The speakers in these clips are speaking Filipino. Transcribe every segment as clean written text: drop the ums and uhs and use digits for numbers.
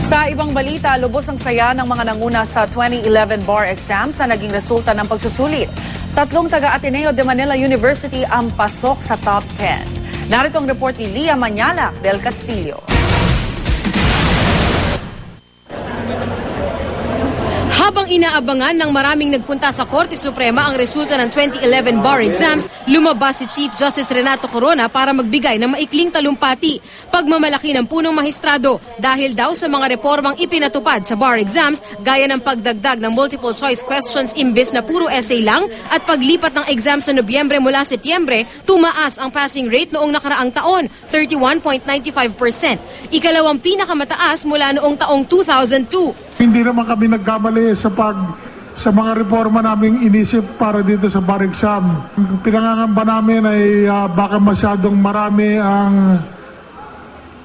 Sa ibang balita, lubos ang saya ng mga nanguna sa 2011 bar exam sa naging resulta ng pagsusulit. 3 taga-Ateneo de Manila University ang pasok sa top 10. Narito ang report ni Lia Manyalak del Castillo. Habang inaabangan ng maraming nagpunta sa Korte Suprema ang resulta ng 2011 bar exams, lumabas si Chief Justice Renato Corona para magbigay ng maikling talumpati. Pagmamalaki ng punong mahistrado dahil daw sa mga reformang ipinatupad sa bar exams gaya ng pagdagdag ng multiple choice questions imbes na puro essay lang at paglipat ng exam sa Nobyembre mula Setyembre, tumaas ang passing rate noong nakaraang taon, 31.95%. Ikalawang pinakamataas mula noong taong 2002. Hindi naman kami nagkamali sa mga reforma naming inisip para dito sa bar exam. Pinangangamba namin ay baka masyadong marami ang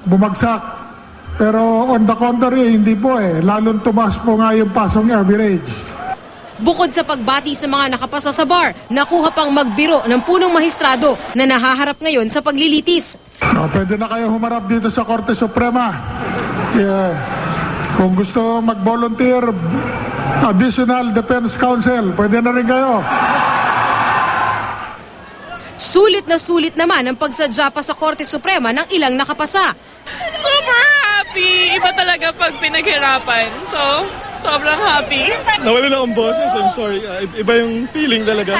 bumagsak. Pero on the contrary, hindi po Lalong tumaas po nga yung passing average. Bukod sa pagbati sa mga nakapasa sa bar, nakuha pang magbiro ng punong mahistrado na nahaharap ngayon sa paglilitis. Pwede na kayo humarap dito sa Korte Suprema. Kung gusto mag-volunteer, additional defense counsel, pwede na rin kayo. Sulit naman ang pagsadya pa sa Korte Suprema ng ilang nakapasa. Super happy! Iba talaga pag pinaghirapan. So, sobrang happy. Nawala na akong boses, I'm sorry. Iba yung feeling talaga.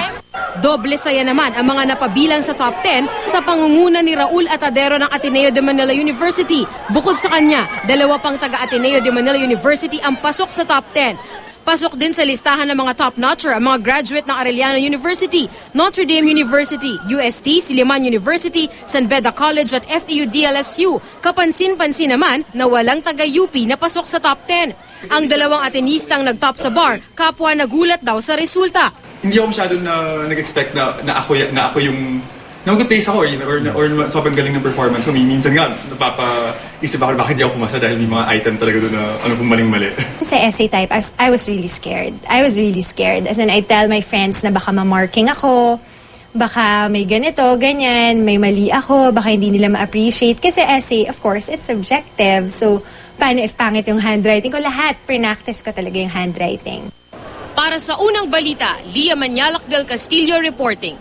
Doble saya naman ang mga napabilang sa top 10 sa pangunguna ni Raul Atadero ng Ateneo de Manila University. Bukod sa kanya, 2 pang taga-Ateneo de Manila University ang pasok sa top 10. Pasok din sa listahan ng mga top-notcher ang mga graduate ng Arellano University, Notre Dame University, UST, Silliman University, San Beda College at FEU DLSU. Kapansin-pansin naman na walang taga-UP na pasok sa top 10. Ang 2 Atenistang nag-top sa bar, kapwa nagulat daw sa resulta. Hindi ako masyadong nag-expect na ako yung nag-place ako or sobrang galing ng performance ko. Minsan nga, napapaisip ako bakit hindi ako pumasa dahil may mga item talaga doon na kung maling-mali. Sa essay type, I was really scared. As in, I tell my friends na baka ma-marking ako, baka may ganito, ganyan, may mali ako, baka hindi nila ma-appreciate. Kasi essay, of course, it's subjective. So, paano if pangit yung handwriting ko? Lahat, pre-practice ko talaga yung handwriting. Para sa unang balita, Lia Manyalak del Castillo reporting.